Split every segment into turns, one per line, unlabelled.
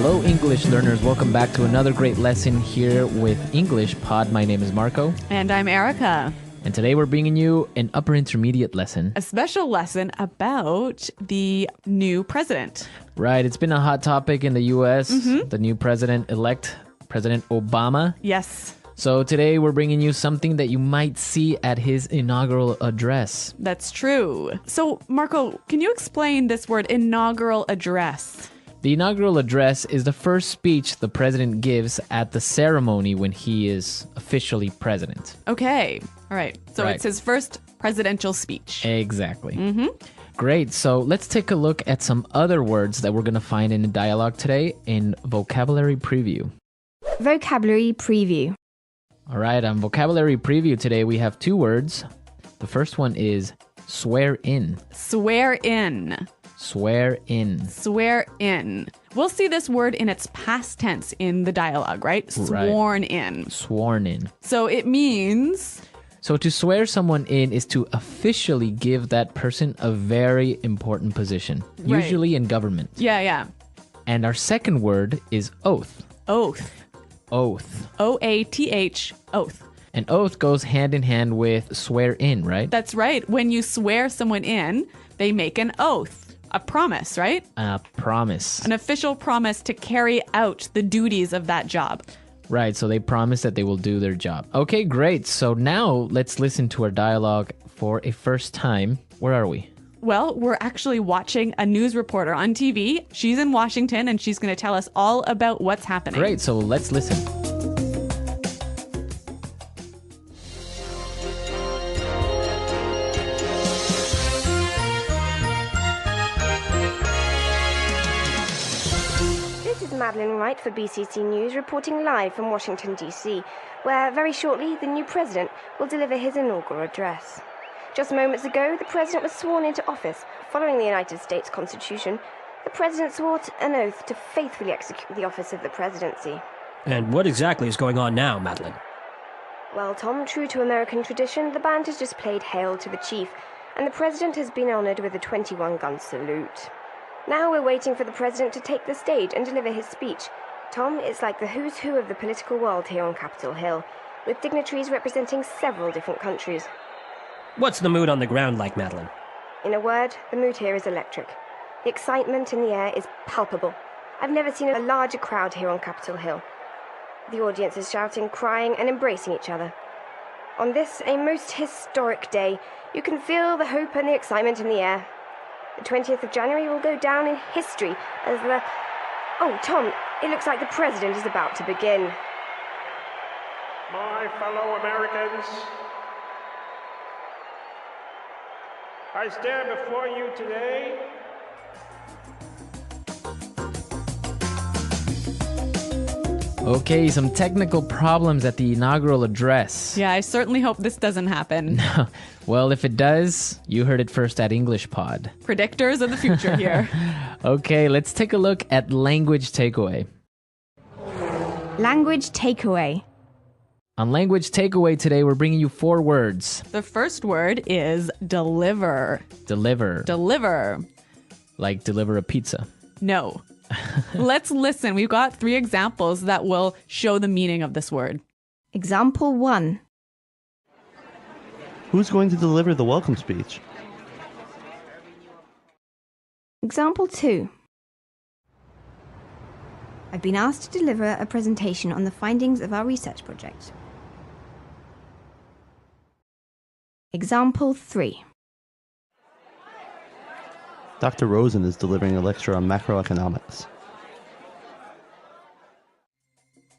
Hello, English learners. Welcome back to another great lesson here with English Pod. My name is Marco.
And I'm Erica.
And today we're bringing you an upper intermediate lesson.
A special lesson about the new president.
Right. It's been a hot topic in the U.S. The new president-elect, President Obama.
Yes.
So today we're bringing you something that you might see at his inaugural address.
That's true. So, Marco, can you explain this word, inaugural address?
The inaugural address is the first speech the president gives at the ceremony when he is officially president.
Okay. All right. So
Right.
It's his first presidential speech.
Exactly. Great. So let's take a look at some other words that we're going to find in the dialogue today in Vocabulary Preview.
Vocabulary Preview.
All right. On Vocabulary Preview today, we have two words. The first one is swear in.
Swear in.
Swear in.
Swear in. We'll see this word in its past tense in the dialogue, right? Sworn in.
Sworn in.
So it means...
So to swear someone in is to officially give that person a very important position,
Right.
usually in government.
Yeah.
And our second word is oath.
Oath.
Oath.
O-A-T-H. Oath.
An oath goes hand in hand with swear in, right?
That's right. When you swear someone in, they make an oath. A promise, right?
A promise.
An official promise to carry out the duties of that job.
Right, so they promise that they will do their job. Okay, great. So now let's listen to our dialogue for a first time. Where are we?
Well, we're actually watching a news reporter on TV. She's in Washington and she's going to tell us all about what's happening.
Great, so let's listen.
This is Madeline Wright for BCC News, reporting live from Washington, D.C., where very shortly the new president will deliver his inaugural address. Just moments ago, the president was sworn into office. Following the United States Constitution, the president swore an oath to faithfully execute the office of the presidency.
And what exactly is going on now, Madeline?
Well, Tom, true to American tradition, the band has just played Hail to the Chief, and the president has been honored with a 21-gun salute. Now we're waiting for the president to take the stage and deliver his speech. Tom, it's like the who's who of the political world here on Capitol Hill, with dignitaries representing several different countries.
What's the mood on the ground like, Madeline?
In a word, the mood here is electric. The excitement in the air is palpable. I've never seen a larger crowd here on Capitol Hill. The audience is shouting, crying, and embracing each other. On this, a most historic day, you can feel the hope and the excitement in the air. The 20th of January will go down in history as the... Oh, Tom, it looks like the president is about to begin.
My fellow Americans, I stand before you today
Okay, some technical problems at the inaugural address.
Yeah, I certainly hope this doesn't happen.
Well, if it does, you heard it first at English Pod.
Predictors of the future here.
Okay, let's take a look at language takeaway.
Language takeaway.
On language takeaway today, we're bringing you four words.
The first word is deliver.
Deliver.
Deliver.
Like deliver a pizza.
No. Let's listen. We've got 3 examples that will show the meaning of this word.
Example 1.
Who's going to deliver the welcome speech?
Example 2. I've been asked to deliver a presentation on the findings of our research project. Example 3.
Dr. Rosen is delivering a lecture on macroeconomics.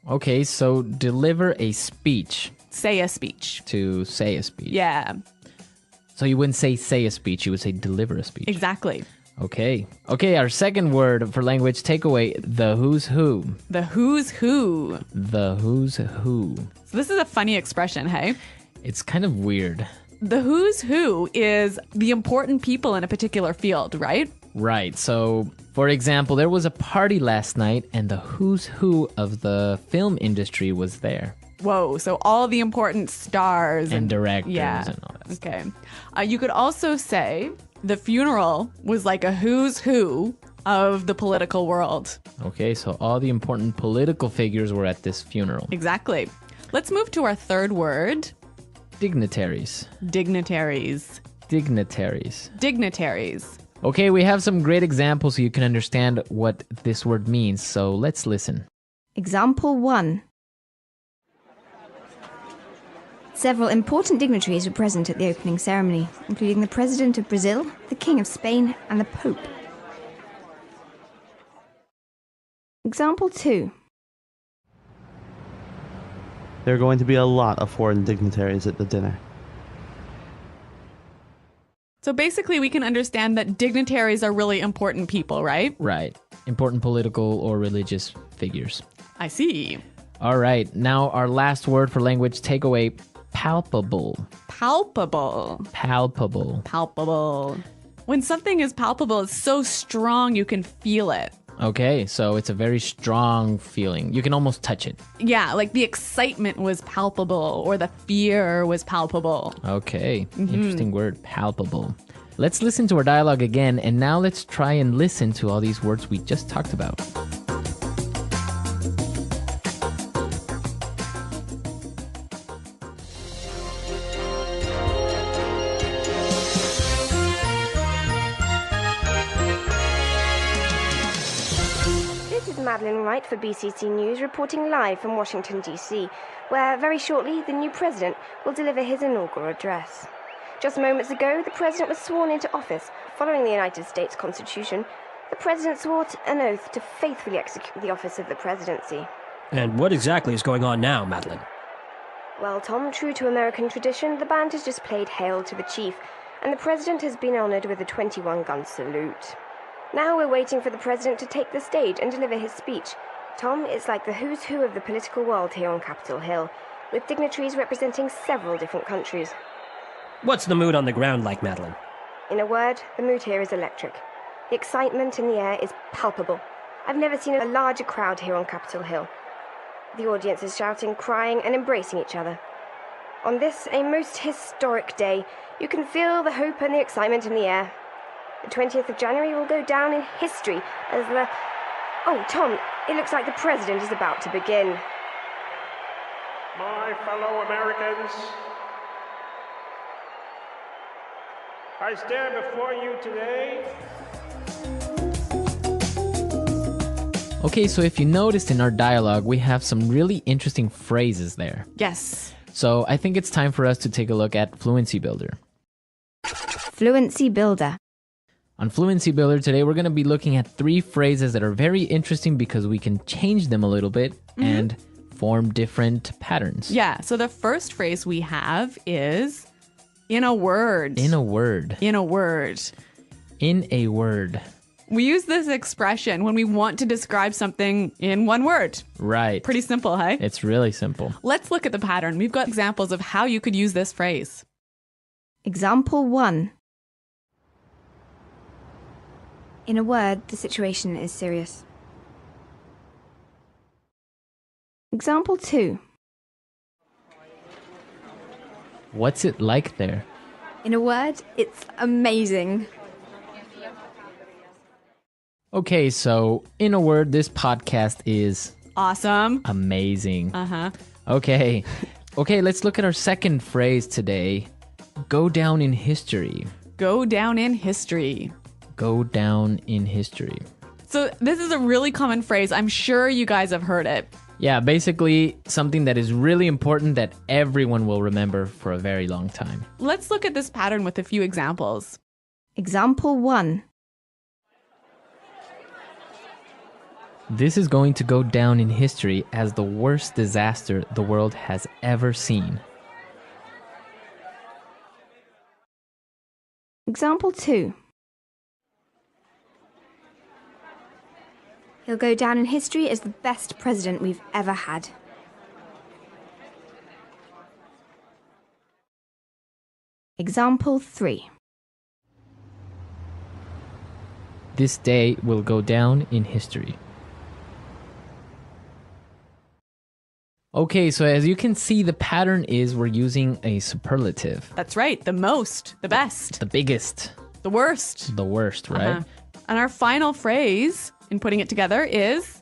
Okay, so deliver a speech.
Say a speech.
To say a speech.
Yeah,
So you wouldn't say a speech, you would say deliver a speech.
exactly.
Okay, our second word for language takeaway, the who's who.
The who's who.
The who's who.
So this is a funny expression, hey?
It's kind of weird.
The who's who is the important people in a particular field, right?
Right, so for example, there was a party last night and the who's who of the film industry was there.
Whoa, so all the important stars
And directors
yeah.
and all that stuff.
Okay. You could also say the funeral was like a who's who of the political world.
Okay, so all the important political figures were at this funeral.
Exactly. Let's move to our third word.
Dignitaries.
Dignitaries.
Dignitaries.
Dignitaries.
Okay, we have some great examples so you can understand what this word means. So let's listen.
Example 1. Several important dignitaries were present at the opening ceremony, including the President of Brazil, the King of Spain, and the Pope. Example 2.
There are going to be a lot of foreign dignitaries at the dinner.
So basically, we can understand that dignitaries are really important people, right?
Right. Important political or religious figures.
I see.
All right. Now our last word for language takeaway, palpable.
Palpable.
Palpable.
Palpable. When something is palpable, it's so strong you can feel it.
Okay, so it's a very strong feeling. You can almost touch it.
Yeah, like the excitement was palpable or the fear was palpable.
Okay, interesting word, palpable. Let's listen to our dialogue again, and now let's try and listen to all these words we just talked about.
This is Madeline Wright for BCC News, reporting live from Washington, D.C., where very shortly the new president will deliver his inaugural address. Just moments ago, the president was sworn into office. Following the United States Constitution, the president swore an oath to faithfully execute the office of the presidency.
And what exactly is going on now, Madeline?
Well, Tom, true to American tradition, the band has just played Hail to the Chief, and the president has been honored with a 21-gun salute. Now we're waiting for the president to take the stage and deliver his speech. Tom, it's like the who's who of the political world here on Capitol Hill, with dignitaries representing several different countries.
What's the mood on the ground like, Madeline?
In a word, the mood here is electric. The excitement in the air is palpable. I've never seen a larger crowd here on Capitol Hill. The audience is shouting, crying, and embracing each other. On this, a most historic day, you can feel the hope and the excitement in the air. The 20th of January will go down in history as the... Oh, Tom, it looks like the president is about to begin.
My fellow Americans, I stand before you today.
Okay, so if you noticed in our dialogue, we have some really interesting phrases there.
Yes.
So I think it's time for us to take a look at Fluency Builder.
Fluency Builder.
On Fluency Builder today, we're going to be looking at 3 phrases that are very interesting because we can change them a little bit and form different patterns.
Yeah, so the first phrase we have is in a word.
In a word.
In a word.
In a word.
We use this expression when we want to describe something in one word.
Right.
Pretty simple, hey?
It's really simple.
Let's look at the pattern. We've got examples of how you could use this phrase.
Example 1. In a word, the situation is serious. Example 2.
What's it like there?
In a word, it's amazing.
Okay, so in a word, this podcast is
Awesome.
amazing.
Uh-huh.
Okay. Okay, let's look at our second phrase today. Go down in history.
Go down in history.
Go down in history.
So this is a really common phrase. I'm sure you guys have heard it.
Yeah, basically something that is really important that everyone will remember for a very long time.
Let's look at this pattern with a few examples.
Example 1.
This is going to go down in history as the worst disaster the world has ever seen.
Example 2. He'll go down in history as the best president we've ever had. Example 3.
This day will go down in history. Okay, so as you can see, the pattern is we're using a superlative.
That's right. The most, the best,
The biggest,
the worst.
the worst, right?
Uh-huh. And our final phrase in putting it together is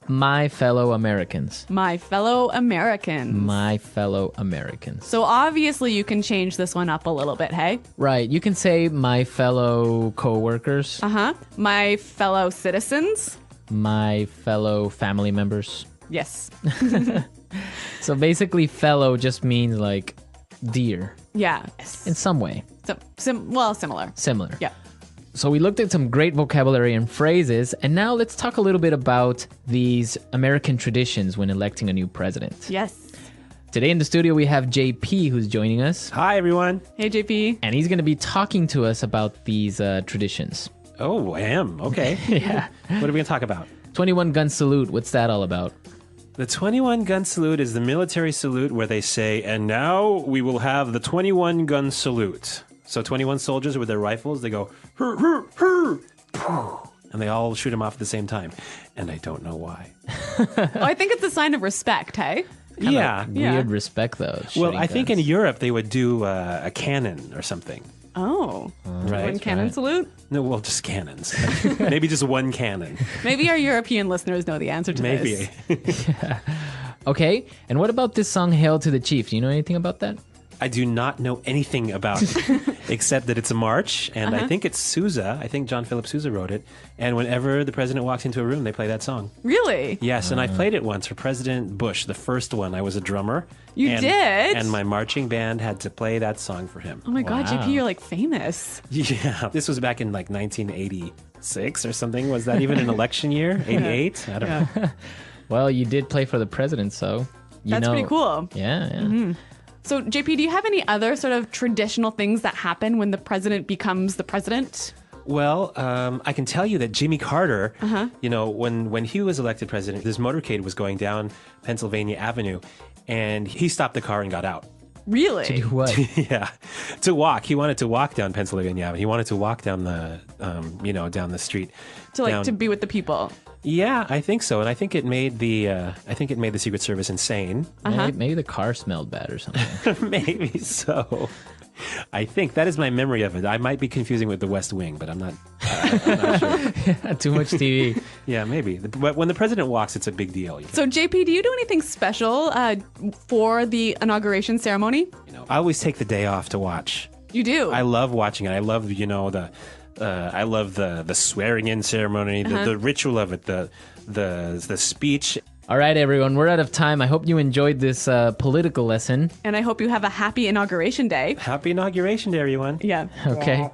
My fellow Americans.
my fellow Americans.
My fellow Americans.
So obviously you can change this one up a little bit, hey?
Right. You can say my fellow coworkers,
Uh-huh. My fellow citizens.
my fellow family members.
Yes.
So basically, fellow just means like dear
Yeah.
in some way,
So, similar.
similar.
Yeah.
So we looked at some great vocabulary and phrases, and now let's talk a little bit about these American traditions when electing a new president.
Yes.
Today in the studio, we have JP who's joining us,
Hi, everyone.
Hey, JP.
and he's going to be talking to us about these traditions.
Oh, I am. Okay.
Yeah.
What are we going to talk about?
21 gun salute, what's that all about?
The 21 gun salute is the military salute where they say, and now we will have the 21 gun salute. So 21 soldiers with their rifles, they go, hur, hur, hur, poof, and they all shoot them off at the same time. And I don't know why.
Oh, I think it's a sign of respect, hey?
Yeah.
Weird respect, though.
Well,
shooting
I think in
guns.
Europe they would do a cannon or something.
Oh.
Right.
One cannon
right.
salute?
No, well, just cannons. Maybe just one cannon.
Maybe our European listeners know the answer to
Maybe.
this.
Okay, and what about this song, Hail to the Chief? Do you know anything about that?
I do not know anything about it, except that it's a march, and I think it's Sousa. I think John Philip Sousa wrote it. And whenever the president walks into a room, they play that song.
Really?
Yes, and I played it once for President Bush, the first one. I was a drummer.
You
and,
did?
And my marching band had to play that song for him.
Oh my God,
Wow.
JP, you're like famous.
Yeah, this was back in like 1986 or something. Was that even an election year? 88? I don't know.
Well, you did play for the president, so you
That's
know.
pretty cool.
Yeah, yeah.
So, JP, do you have any other sort of traditional things that happen when the president becomes the president?
Well, I can tell you that Jimmy Carter, you know, when he was elected president, this motorcade was going down Pennsylvania Avenue, and he stopped the car and got out.
Really?
What?
Yeah, to walk. He wanted to walk down Pennsylvania Avenue. He wanted to walk down the, down the street.
To like
down-
to be with the people.
Yeah, I think so, and I think it made the Secret Service insane.
Maybe the car smelled bad or something.
Maybe so. I think that is my memory of it. I might be confusing with The West Wing, but I'm not sure.
Too much TV.
Yeah, maybe. But when the president walks, it's a big deal.
So, JP, do you do anything special for the inauguration ceremony?
You know, I always take the day off to watch.
You do?
I love watching it. I love, I love the swearing in ceremony, the ritual of it, the speech.
All right, everyone, we're out of time. I hope you enjoyed this political lesson.
And I hope you have a happy inauguration day.
Happy inauguration day, everyone.
Yeah.
Okay.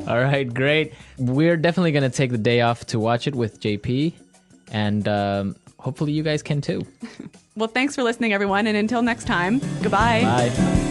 All right, great. We're definitely going to take the day off to watch it with JP. And hopefully you guys can too.
Well, thanks for listening, everyone. And until next time, goodbye.
Bye.